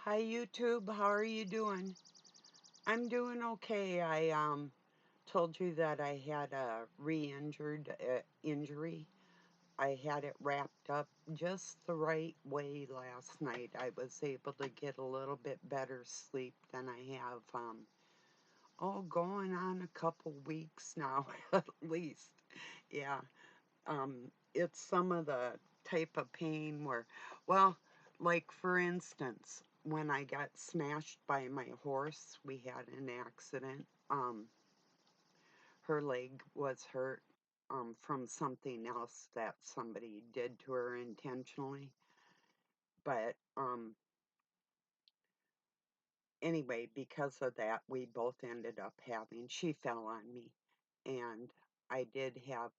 Hi YouTube, how are you doing? I'm doing okay. I told you that I had a re-injured injury. I had it wrapped up just the right way last night. I was able to get a little bit better sleep than I have going on a couple weeks now at least. Yeah. It's some of the type of pain where, well, like for instance, when I got smashed by my horse, we had an accident. Her leg was hurt from something else that somebody did to her intentionally. But anyway, because of that, we both ended up she fell on me. And I did have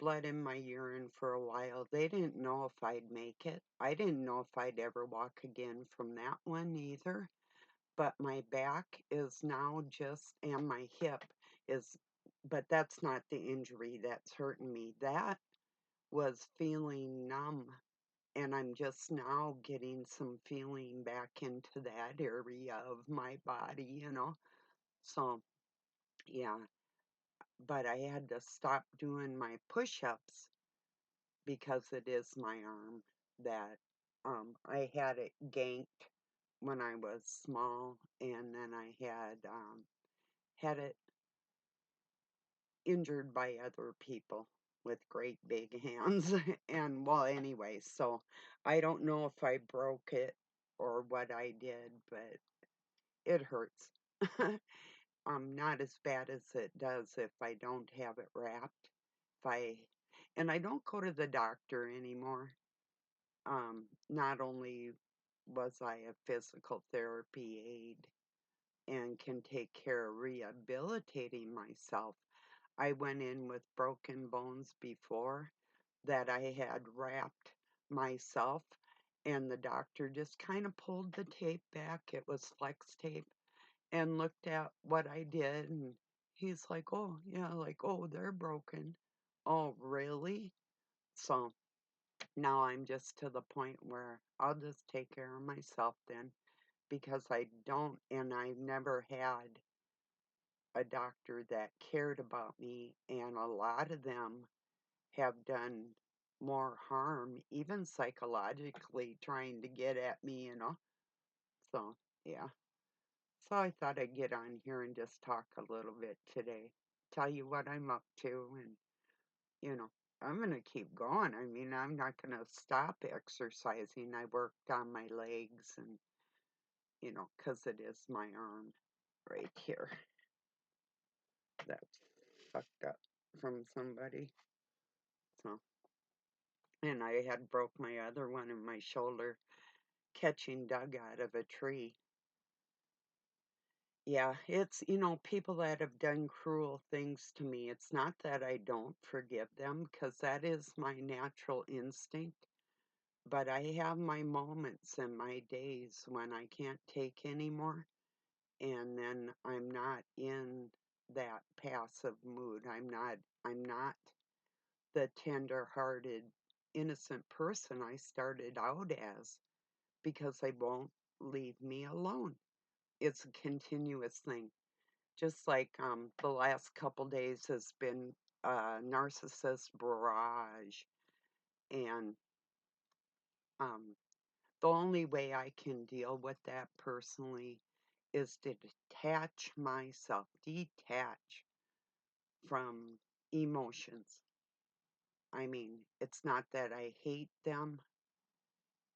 blood in my urine for a while. They didn't know if I'd make it. I didn't know if I'd ever walk again from that one either. But my back is now and my hip is, but that's not the injury that's hurting me. That was feeling numb. And I'm just now getting some feeling back into that area of my body. So, yeah. But I had to stop doing my push ups because it is my arm that I had it ganked when I was small, and then I had it injured by other people with great big hands. And well, anyway, so I don't know if I broke it or what I did, but it hurts. Not as bad as it does if I don't have it wrapped. If I and I don't go to the doctor anymore. Not only was I a physical therapy aide and can take care of rehabilitating myself, I went in with broken bones before that I had wrapped myself, and the doctor just kind of pulled the tape back. It was flex tape, and looked at what I did, and he's like, "Oh, yeah, like, oh, they're broken." Oh, really? So now I'm just to the point where I'll just take care of myself then because I don't, and I've never had a doctor that cared about me, and a lot of them have done more harm, even psychologically, trying to get at me. So, yeah. So I thought I'd get on here and just talk a little bit today, tell you what I'm up to, and, you know, I'm going to keep going. I mean, I'm not going to stop exercising. I worked on my legs and, 'cause it is my arm right here that's fucked up from somebody. So, and I had broke my other one in my shoulder catching Doug out of a tree. Yeah, it's, people that have done cruel things to me. It's not that I don't forgive them, because that is my natural instinct. But I have my moments and my days when I can't take anymore. And then I'm not in that passive mood. I'm not the tender-hearted, innocent person I started out as because they won't leave me alone. It's a continuous thing. Just like the last couple days has been a narcissist barrage, and um, the only way I can deal with that personally is to detach from emotions. I mean, it's not that I hate them,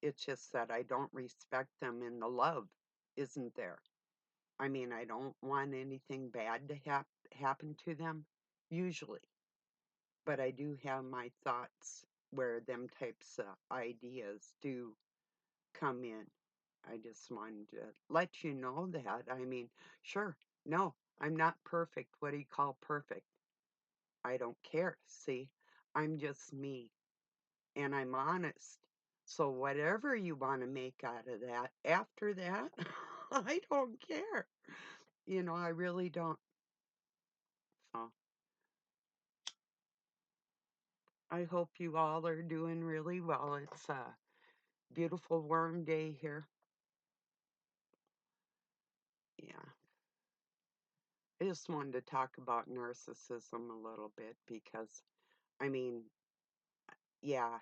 it's just that I don't respect them, and the love isn't there. I mean, I don't want anything bad to happen to them, usually. But I do have my thoughts where them types of ideas do come in. I just wanted to let you know that. I mean, sure, no, I'm not perfect. What do you call perfect? I don't care. See, I'm just me and I'm honest. So, whatever you want to make out of that after that, I don't care. I really don't. So, I hope you all are doing really well. Beautiful warm day here. Yeah. I just wanted to talk about narcissism a little bit because, I mean, yeah,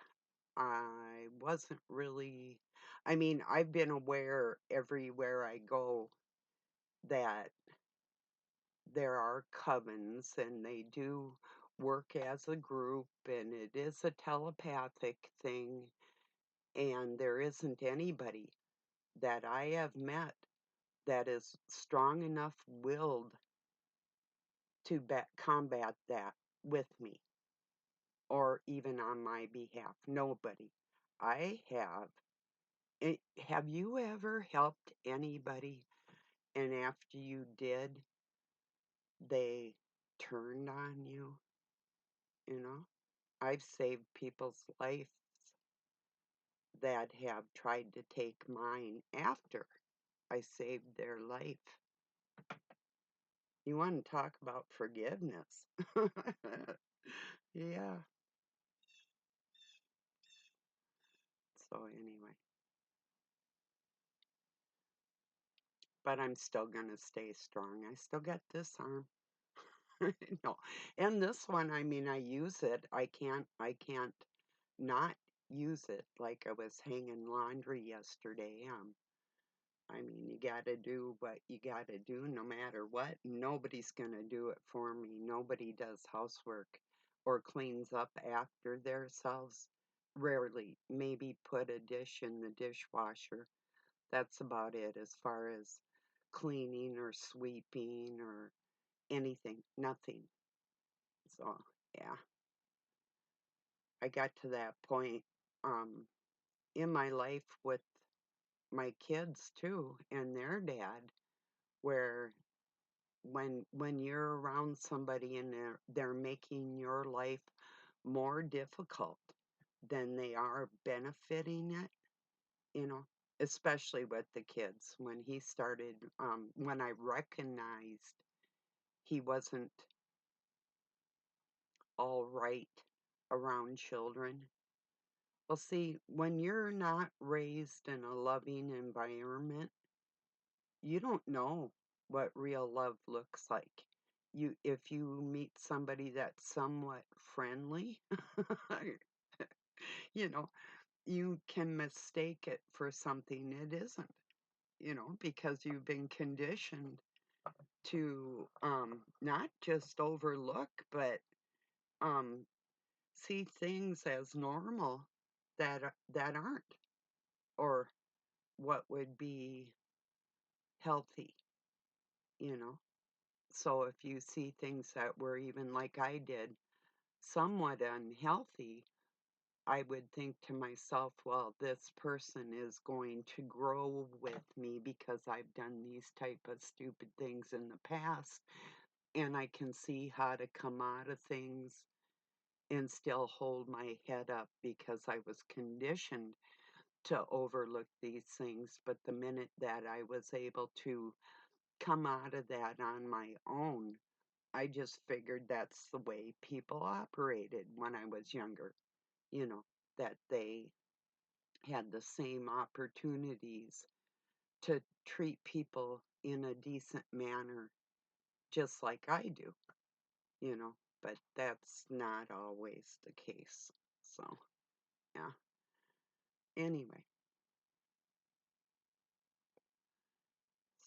I wasn't really, I've been aware everywhere I go that there are covens and they do work as a group and it is a telepathic thing, and there isn't anybody that I have met that is strong enough willed to combat that with me or even on my behalf. Nobody. I have. Have you ever helped anybody and after you did, they turned on you? You know? I've saved people's lives that have tried to take mine after I saved their life. You want to talk about forgiveness? Yeah. So anyway, but I'm still gonna stay strong. I still got this arm. No, and this one, I use it. I can't not use it. Like I was hanging laundry yesterday. You gotta do what you gotta do no matter what. Nobody's gonna do it for me. Nobody does housework or cleans up after themselves. Rarely. Maybe put a dish in the dishwasher. That's about it as far as cleaning or sweeping or anything. Nothing. So, yeah, I got to that point um, in my life with my kids too and their dad where when you're around somebody and they're making your life more difficult than they are benefiting it, you know, especially with the kids. When he started, when I recognized he wasn't all right around children. Well, see, when you're not raised in a loving environment, you don't know what real love looks like. If you meet somebody that's somewhat friendly, you know, you can mistake it for something it isn't, because you've been conditioned to not just overlook, but um see things as normal that aren't, or what would be healthy, you know. So if you see things that were, even like I did, somewhat unhealthy, I would think to myself, well, this person is going to grow with me because I've done these type of stupid things in the past, and I can see how to come out of things and still hold my head up because I was conditioned to overlook these things. But the minute that I was able to come out of that on my own, I just figured that's the way people operated when I was younger, you know, that they had the same opportunities to treat people in a decent manner, just like I do, but that's not always the case. So, yeah. Anyway,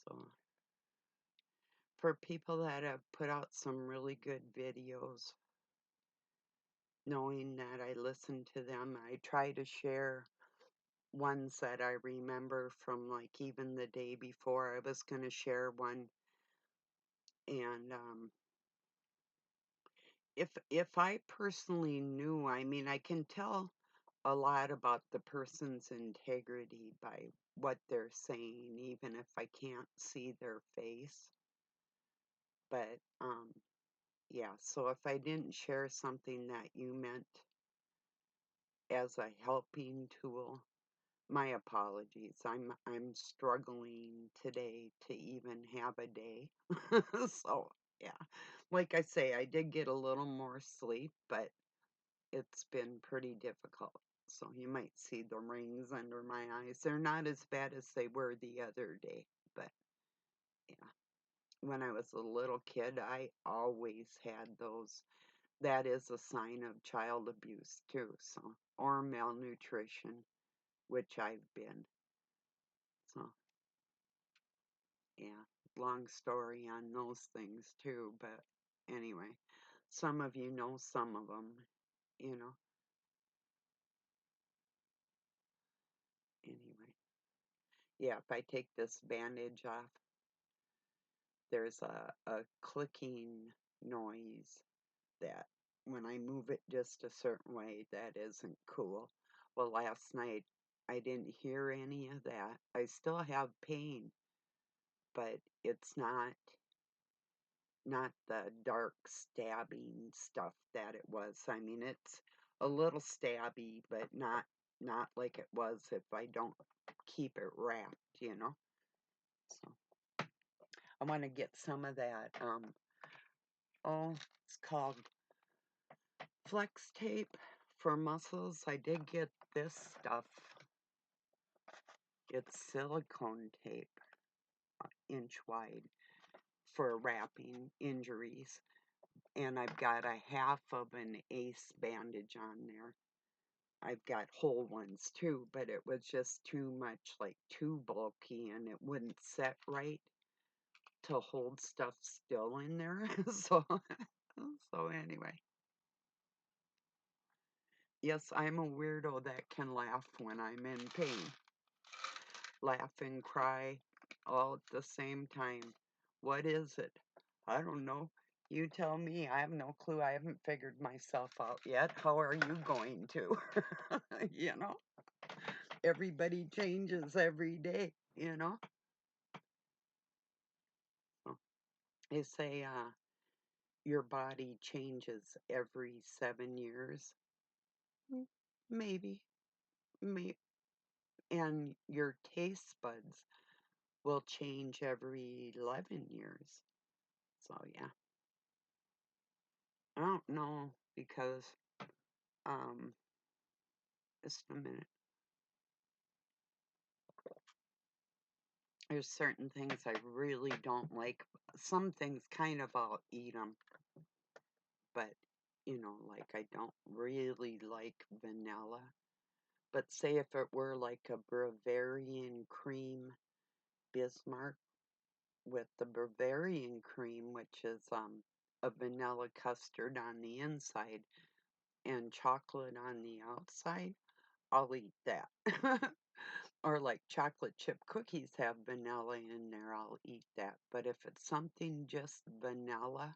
so for people that have put out some really good videos, knowing that I listen to them, I try to share ones that I remember from like even the day before I was going to share one. And if I personally knew, I can tell a lot about the person's integrity by what they're saying, even if I can't see their face. But yeah, so if I didn't share something that you meant as a helping tool, my apologies. I'm struggling today to even have a day. So, yeah. Like I say, I did get a little more sleep, but it's been pretty difficult. So you might see the rings under my eyes. They're not as bad as they were the other day, but yeah. When I was a little kid, I always had those. That is a sign of child abuse too, so or malnutrition, which I've been. So yeah, long story on those things too, but anyway, some of you know some of them, you know. Anyway, yeah, if I take this bandage off, there's a clicking noise that when I move it just a certain way, that isn't cool. Well, last night I didn't hear any of that. I still have pain, but it's not the dark stabbing stuff that it was. I mean, it's a little stabby, but not like it was if I don't keep it wrapped. So I want to get some of that oh, it's called flex tape for muscles. I did get this stuff. It's silicone tape, inch wide, for wrapping injuries. And I've got a half of an ace bandage on there. I've got whole ones too, but it was just too much, like too bulky, and it wouldn't set right to hold stuff still in there. So anyway. Yes, I'm a weirdo that can laugh when I'm in pain. Laugh and cry all at the same time. What is it? I don't know. You tell me. I have no clue. I haven't figured myself out yet. How are you going to? You know? Everybody changes every day, you know? So they say your body changes every 7 years. Maybe. May and your taste buds will change every 11 years. So yeah. I don't know because um just a minute. There's certain things I really don't like. Some things kind of I'll eat them, but like I don't really like vanilla. But say if it were like a Bavarian cream Bismarck with the Bavarian cream, which is a vanilla custard on the inside and chocolate on the outside, I'll eat that. Or like chocolate chip cookies have vanilla in there, I'll eat that. But if it's something just vanilla,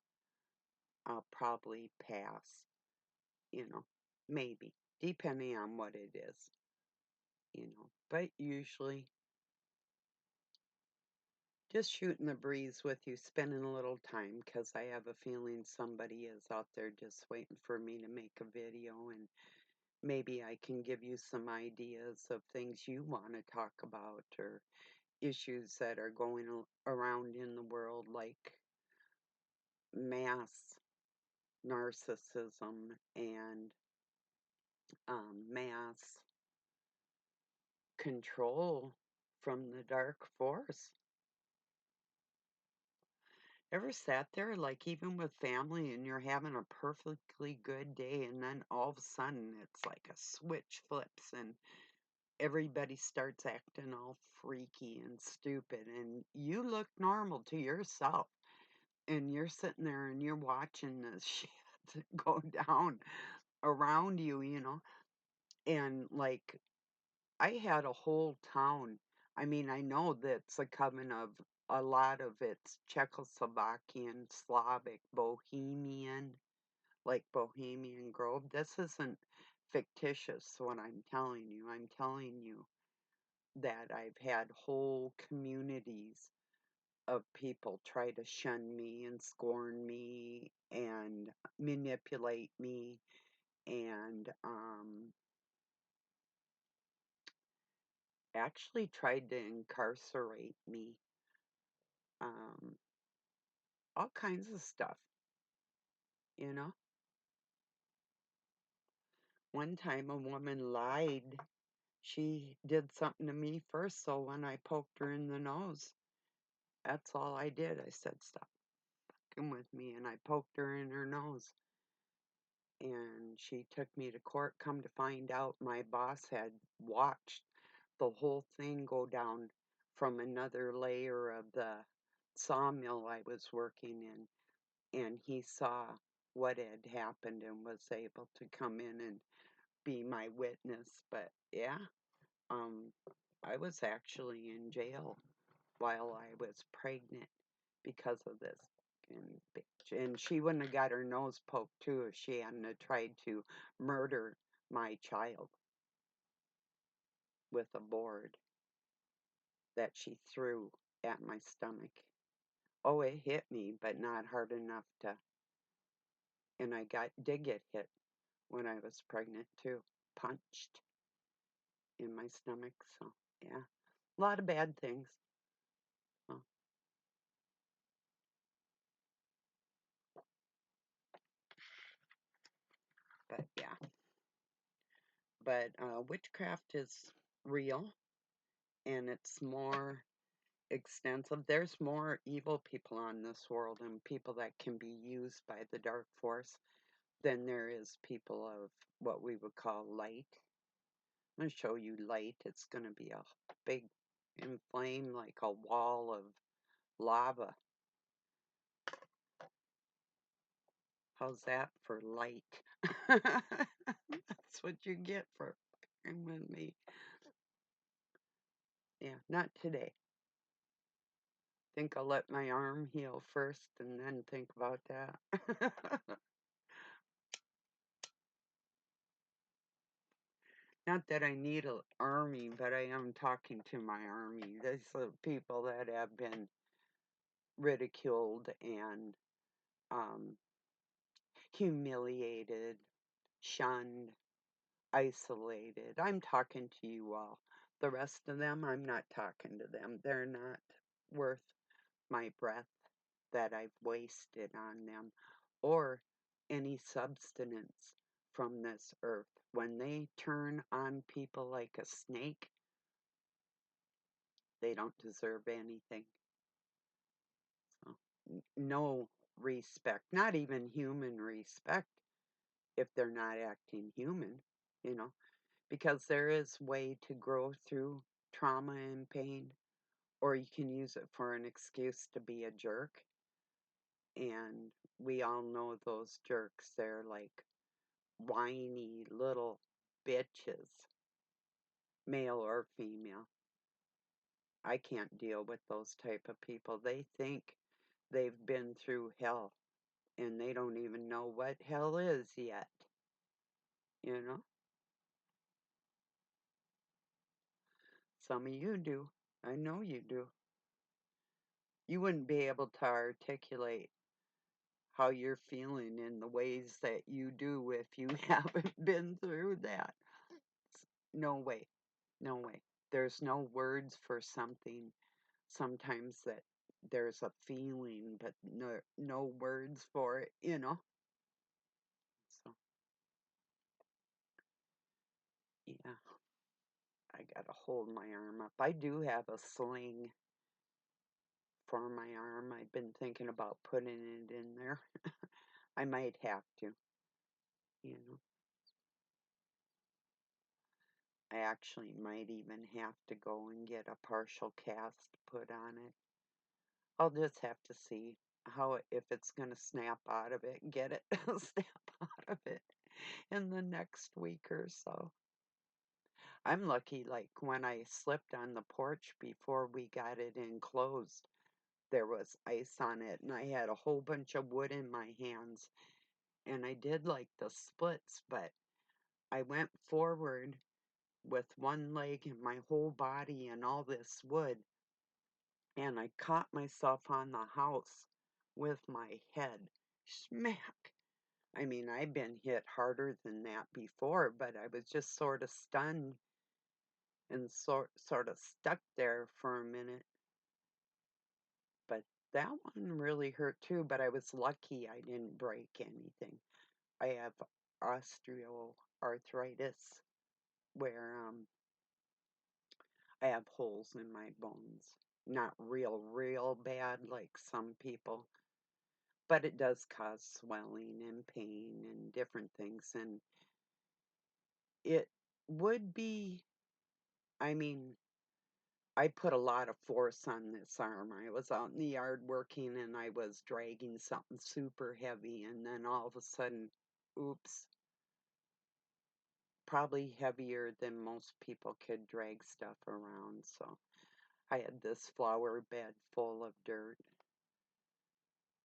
I'll probably pass, you know, maybe, depending on what it is. But usually just shooting the breeze with you, spending a little time, because I have a feeling somebody is out there just waiting for me to make a video, and maybe I can give you some ideas of things you want to talk about or issues that are going around in the world, like mass narcissism and mass control from the dark force. Ever sat there, like even with family, and you're having a perfectly good day, and then all of a sudden it's like a switch flips, and everybody starts acting all freaky and stupid, and you look normal to yourself, and you're sitting there and you're watching this shit go down around you, and like I had a whole town. I mean, I know that's a coven of a lot of it's Czechoslovakian, Slavic, Bohemian, like Bohemian Grove. This isn't fictitious, what I'm telling you. I'm telling you that I've had whole communities of people try to shun me and scorn me and manipulate me and actually tried to incarcerate me. Um, all kinds of stuff, you know? One time a woman lied. She did something to me first, so when I poked her in the nose, that's all I did. I said, "Stop fucking with me," and I poked her in her nose. And she took me to court. Come to find out, my boss had watched the whole thing go down from another layer of the sawmill I was working in, and he saw what had happened and was able to come in and be my witness. But yeah, um, I was actually in jail while I was pregnant because of this fucking bitch. And she wouldn't have got her nose poked too if she hadn't have tried to murder my child with a board that she threw at my stomach. Oh, it hit me, but not hard enough to. And I did get hit when I was pregnant too, punched in my stomach. So yeah, a lot of bad things. Oh, but yeah, but witchcraft is real, and it's more extensive. There's more evil people on this world and people that can be used by the dark force than there is people of what we would call light. I'm going to show you light. It's going to be a big inflame like a wall of lava. How's that for light? That's what you get for fucking with me. Yeah, not today. Think I'll let my arm heal first and then think about that. Not that I need an army, but I am talking to my army. These are people that have been ridiculed and um, humiliated, shunned, isolated. I'm talking to you all. The rest of them, I'm not talking to them. They're not worth my breath that I've wasted on them or any substance from this earth. When they turn on people like a snake, they don't deserve anything. So, no respect, not even human respect if they're not acting human, you know, because there is way to grow through trauma and pain, or you can use it for an excuse to be a jerk. And we all know those jerks. They're like whiny little bitches, male or female. I can't deal with those type of people. They think they've been through hell and they don't even know what hell is yet, you know? Some of you do. I know you do. You wouldn't be able to articulate how you're feeling in the ways that you do if you haven't been through that. No way. No way. There's no words for something sometimes that there's a feeling, but no words for it, you know? So, yeah, I gotta hold my arm up. I do have a sling for my arm. I've been thinking about putting it in there. I might have to, you know. I actually might even have to go and get a partial cast put on it. I'll just have to see how if it's going to snap out of it and get it snap out of it in the next week or so. I'm lucky, like when I slipped on the porch before we got it enclosed, there was ice on it, and I had a whole bunch of wood in my hands, and I did like the splits, but I went forward with one leg and my whole body and all this wood, and I caught myself on the house with my head. Smack! I mean, I've been hit harder than that before, but I was just sort of stunned and sort of stuck there for a minute. But that one really hurt too, but I was lucky I didn't break anything. I have arthritis where I have holes in my bones. Not real bad like some people, but it does cause swelling and pain and different things. And it would be, I mean, I put a lot of force on this arm. I was out in the yard working and I was dragging something super heavy, and then all of a sudden, oops, probably heavier than most people could drag stuff around. So I had this flower bed full of dirt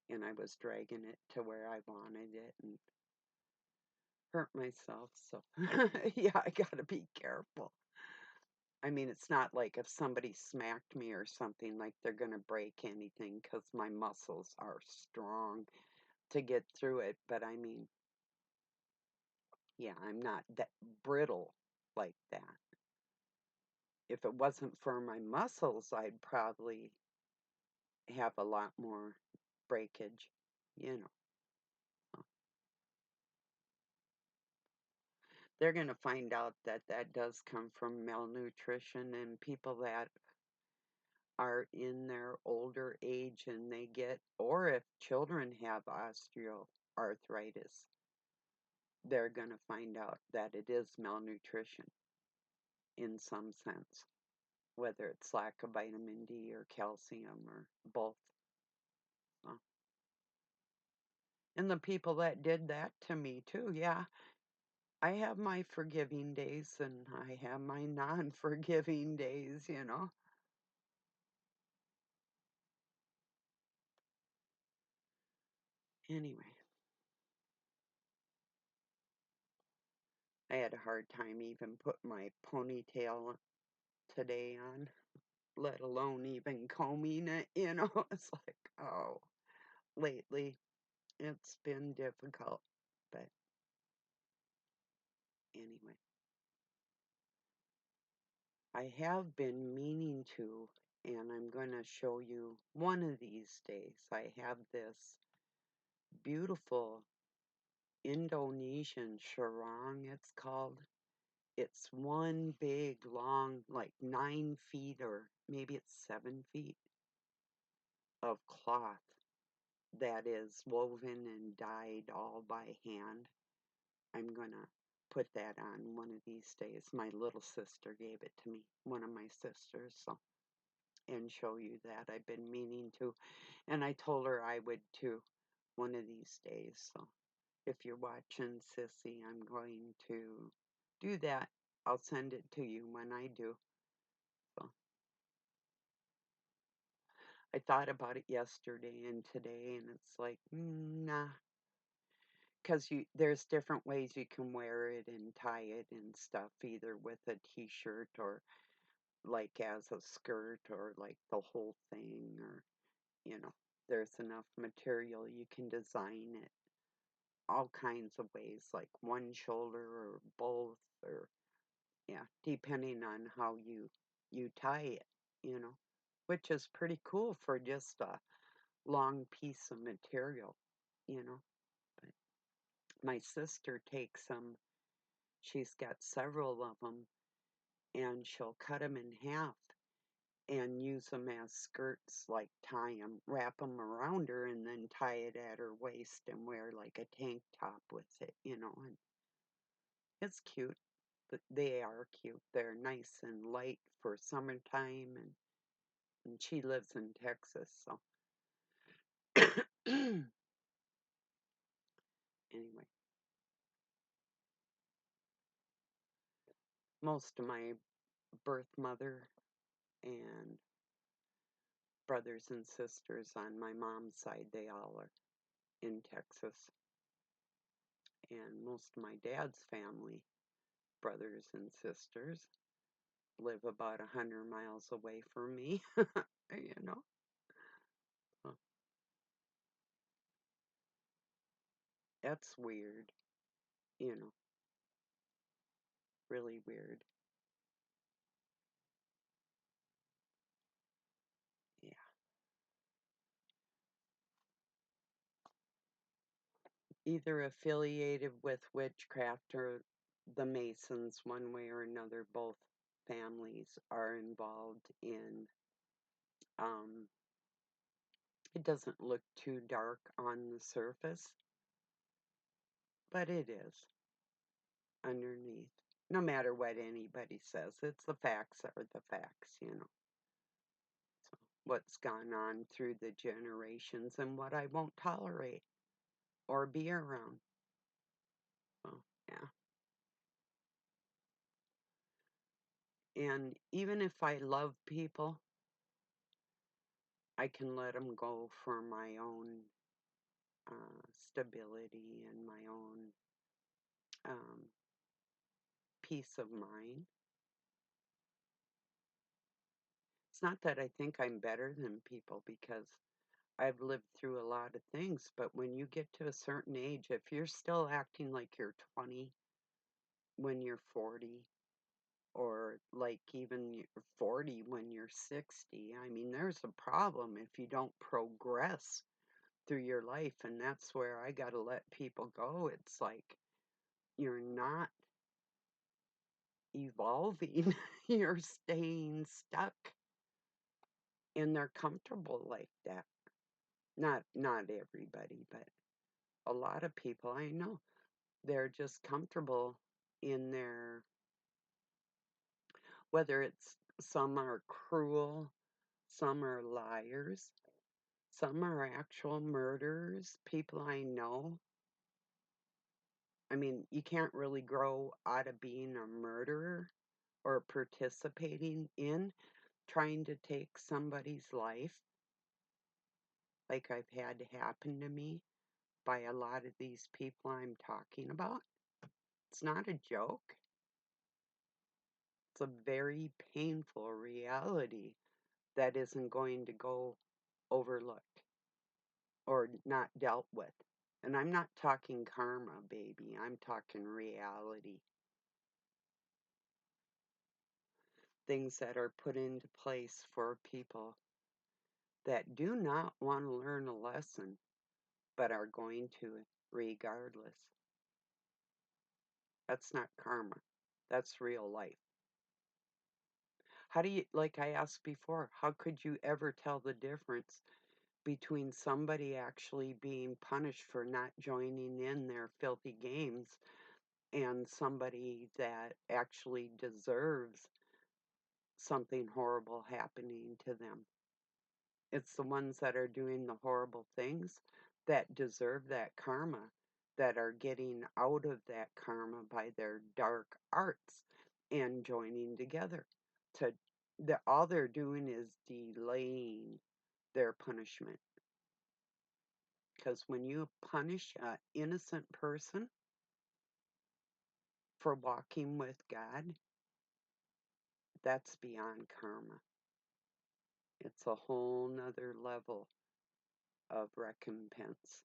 and I was dragging it to where I wanted it and hurt myself. So yeah, I gotta be careful. I mean, it's not like if somebody smacked me or something, like they're gonna break anything because my muscles are strong to get through it. But I mean, yeah, I'm not that brittle like that. If it wasn't for my muscles, I'd probably have a lot more breakage, you know. They're going to find out that that does come from malnutrition and people that are in their older age and they get, or if children have osteoarthritis, they're going to find out that it is malnutrition in some sense, whether it's lack of vitamin D or calcium or both. So, and the people that did that to me too, yeah, I have my forgiving days and I have my non-forgiving days, you know. Anyway, I had a hard time even putting my ponytail today on, let alone even combing it, you know. It's like, oh, lately it's been difficult. But anyway, I have been meaning to, and I'm going to show you one of these days. I have this beautiful Indonesian sarong, it's called. It's one big, long, like 9 feet or maybe it's 7 feet of cloth that is woven and dyed all by hand. I'm gonna put that on one of these days. My little sister gave it to me, one of my sisters, so and show you that. I've been meaning to, and I told her I would too one of these days. So if you're watching, Sissy, I'm going to do that. I'll send it to you when I do. So I thought about it yesterday and today, and it's like, nah, because you there's different ways you can wear it and tie it and stuff, either with a t-shirt or like as a skirt or like the whole thing, or you know, there's enough material you can design it all kinds of ways, like one shoulder or both, or yeah, depending on how you tie it, you know, which is pretty cool for just a long piece of material, you know. But my sister takes them, she's got several of them, and she'll cut them in half and use them as skirts, like tie them, wrap them around her, and then tie it at her waist and wear like a tank top with it, you know. And it's cute, but they are cute. They're nice and light for summertime, and she lives in Texas, so anyway, most of my birth mother and brothers and sisters on my mom's side, they all are in Texas. And most of my dad's family, brothers and sisters, live about 100 miles away from me, you know. So that's weird, you know, really weird. Yeah. Either affiliated with witchcraft or the Masons, one way or another, both families are involved in, um, it doesn't look too dark on the surface, but it is underneath. No matter what anybody says, it's the facts are the facts, you know. So what's gone on through the generations and what I won't tolerate or be around. So, yeah. And even if I love people, I can let them go for my own stability and my own um, peace of mind. It's not that I think I'm better than people because I've lived through a lot of things, but when you get to a certain age, if you're still acting like you're 20 when you're 40, or like even you're 40 when you're 60, I mean, there's a problem if you don't progress through your life. And that's where I got to let people go. It's like you're not evolving, you're staying stuck, and they're comfortable like that. Not everybody, but a lot of people I know, they're just comfortable in their, whether it's, some are cruel, some are liars, some are actual murderers, people I know. I mean, you can't really grow out of being a murderer or participating in trying to take somebody's life, like I've had happen to me by a lot of these people I'm talking about. It's not a joke. It's a very painful reality that isn't going to go overlooked or not dealt with. And I'm not talking karma, baby. I'm talking reality. Things that are put into place for people that do not want to learn a lesson, but are going to regardless. That's not karma. That's real life. How do you, like I asked before, how could you ever tell the difference between somebody actually being punished for not joining in their filthy games and somebody that actually deserves something horrible happening to them? It's the ones that are doing the horrible things that deserve that karma, that are getting out of that karma by their dark arts and joining together. To all they're doing is delaying their punishment. Because when you punish an innocent person for walking with God, that's beyond karma. It's a whole nother level of recompense,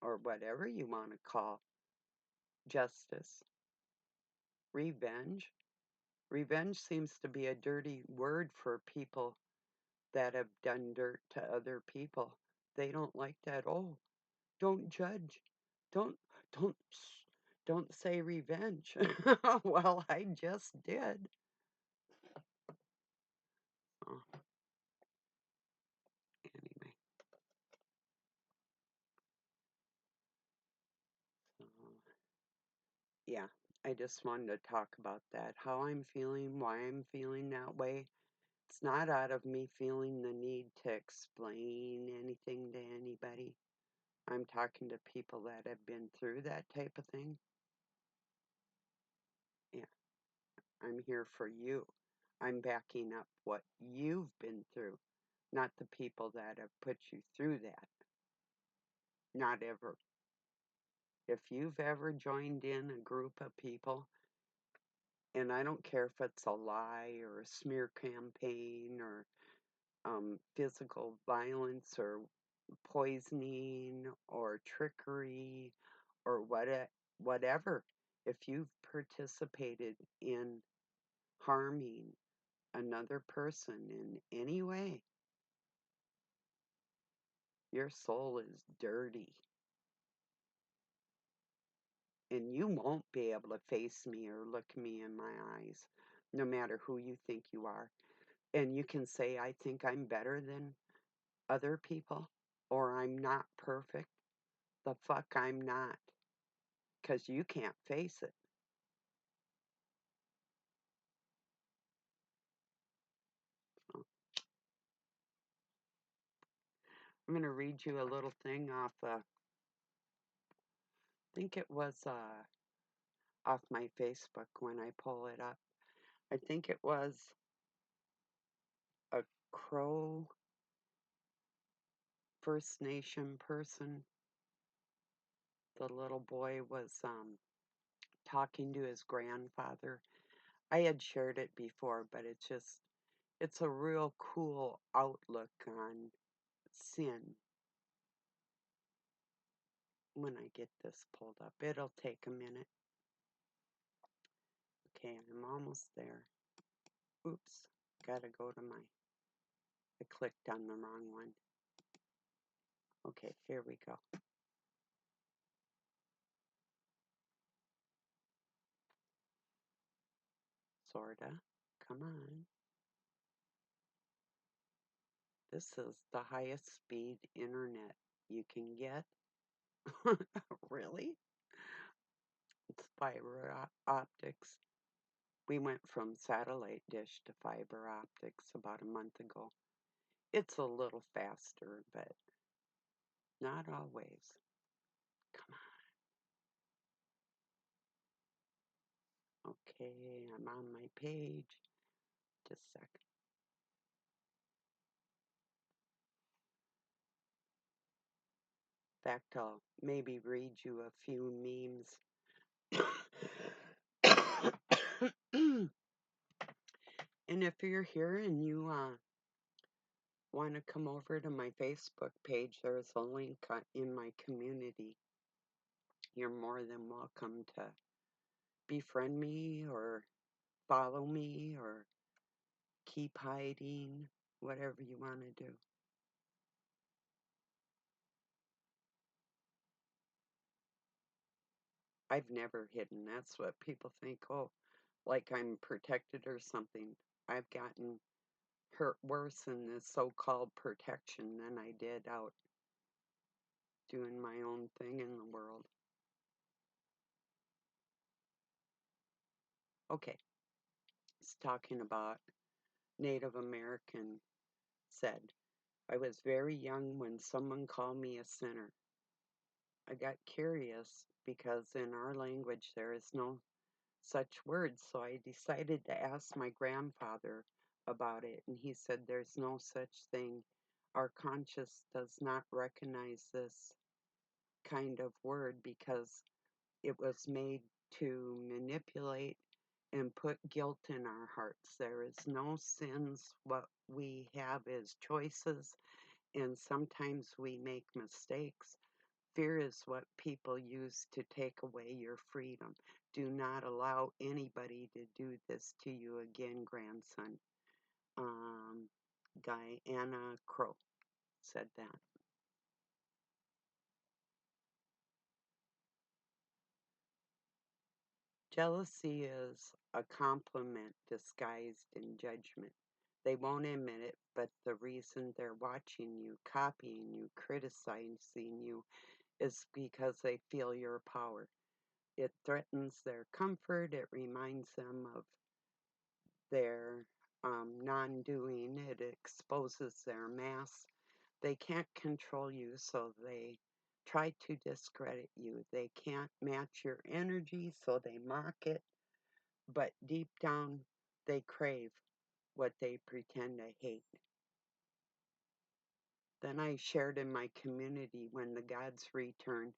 or whatever you want to call justice. Revenge. Revenge seems to be a dirty word for people that have done dirt to other people. They don't like that. Oh, don't judge. Don't don't don't say revenge. Well, I just did. Oh, anyway, so yeah, I just wanted to talk about that. How I'm feeling, why I'm feeling that way. It's not out of me feeling the need to explain anything to anybody. I'm talking to people that have been through that type of thing. Yeah, I'm here for you. I'm backing up what you've been through, not the people that have put you through that. Not ever. If you've ever joined in a group of people, and I don't care if it's a lie or a smear campaign or physical violence or poisoning or trickery or whatever, if you've participated in harming another person in any way, your soul is dirty. and you won't be able to face me or look me in my eyes, no matter who you think you are. And you can say, I think I'm better than other people, or I'm not perfect. The fuck I'm not, because you can't face it. So, I'm going to read you a little thing off, I think it was off my Facebook when I pull it up. I think it was a Crow First Nation person. The little boy was talking to his grandfather. I had shared it before, but it's a real cool outlook on sin. When I get this pulled up, it'll take a minute. Okay, I'm almost there. Oops, gotta go to my, I clicked on the wrong one. Okay, here we go. Sorta. Come on. This is the highest speed internet you can get. Really? It's fiber optics. We went from satellite dish to fiber optics about a month ago. It's a little faster, but not always. Come on. Okay, I'm on my page. Just a second. In fact, I'll maybe read you a few memes. And if you're here and you want to come over to my Facebook page, there's a link in my community. You're more than welcome to befriend me or follow me or keep hiding, whatever you want to do. I've never hidden. That's what people think. Oh, like I'm protected or something. I've gotten hurt worse in this so-called protection than I did out doing my own thing in the world. Okay, it's talking about Native American said, I was very young when someone called me a sinner. I got curious because in our language there is no such word, so I decided to ask my grandfather about it, and he said there's no such thing. Our conscience does not recognize this kind of word because it was made to manipulate and put guilt in our hearts. There is no sins. What we have is choices, and sometimes we make mistakes. Fear is what people use to take away your freedom. Do not allow anybody to do this to you again, grandson. Um, Diana Crow said that. Jealousy is a compliment disguised in judgment. They won't admit it, but the reason they're watching you, copying you, criticizing you is because they feel your power. It threatens their comfort. It reminds them of their non doing. It exposes their mask. They can't control you, so they try to discredit you. They can't match your energy, so they mock it. But deep down, they crave what they pretend to hate. Then I shared in my community when the gods return,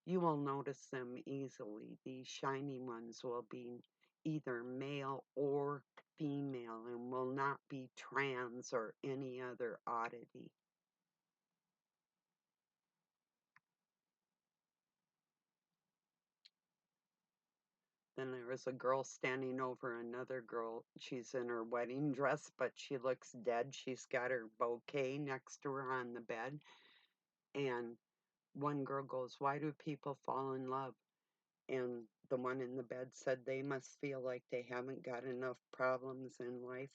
you will notice them easily. These shiny ones will be either male or female and will not be trans or any other oddity. Then there was a girl standing over another girl. She's in her wedding dress, but she looks dead. She's got her bouquet next to her on the bed. And one girl goes, why do people fall in love? And the one in the bed said they must feel like they haven't got enough problems in life.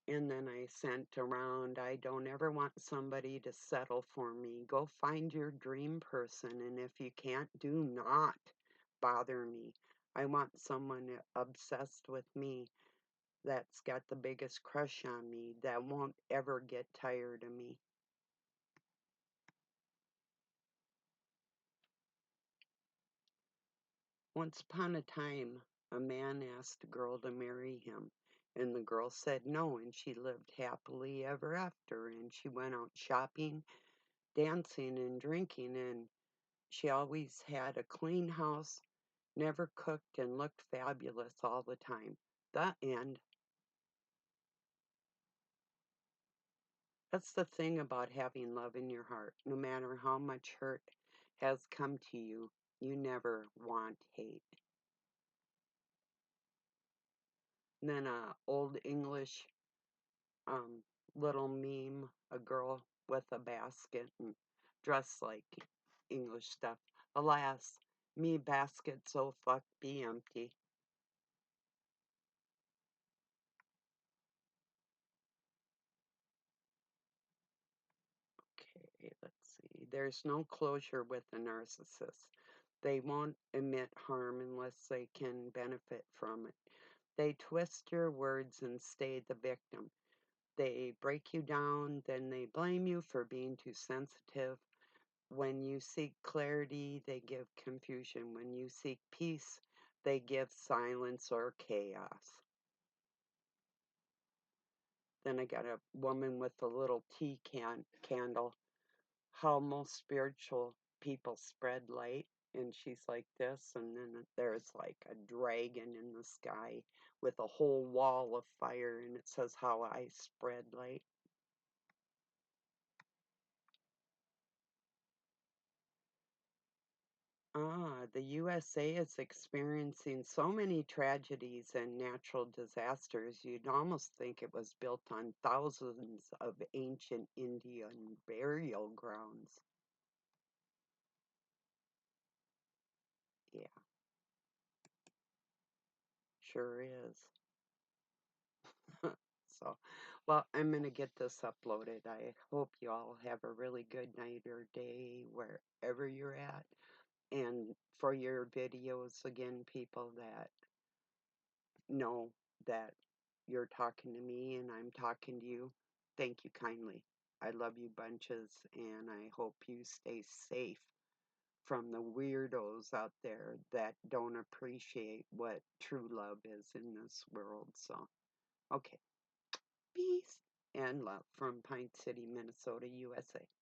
And then I sent around, I don't ever want somebody to settle for me. Go find your dream person, and if you can't, do not bother me. I want someone obsessed with me, that's got the biggest crush on me, that won't ever get tired of me. Once upon a time, a man asked a girl to marry him, and the girl said no, and she lived happily ever after, and she went out shopping, dancing, and drinking, and she always had a clean house, never cooked, and looked fabulous all the time. The end. That's the thing about having love in your heart. No matter how much hurt has come to you, you never want hate. And then a old English um, little meme, a girl with a basket and dressed like English stuff. Alas, me basket so fuck be empty. Okay, let's see. There's no closure with a narcissist. They won't admit harm unless they can benefit from it. They twist your words and stay the victim. They break you down, then they blame you for being too sensitive. When you seek clarity, they give confusion. When you seek peace, they give silence or chaos. Then I got a woman with a little candle. How most spiritual people spread light. And she's like this, and then there's like a dragon in the sky with a whole wall of fire, and it says, How I spread light. The USA is experiencing so many tragedies and natural disasters, you'd almost think it was built on thousands of ancient Indian burial grounds. Yeah, sure is. So, well, I'm going to get this uploaded. I hope you all have a really good night or day wherever you're at. And for your videos, again, people that know that you're talking to me and I'm talking to you, thank you kindly. I love you bunches, and I hope you stay safe from the weirdos out there that don't appreciate what true love is in this world. So, okay. Peace and love from Pine City, Minnesota, USA.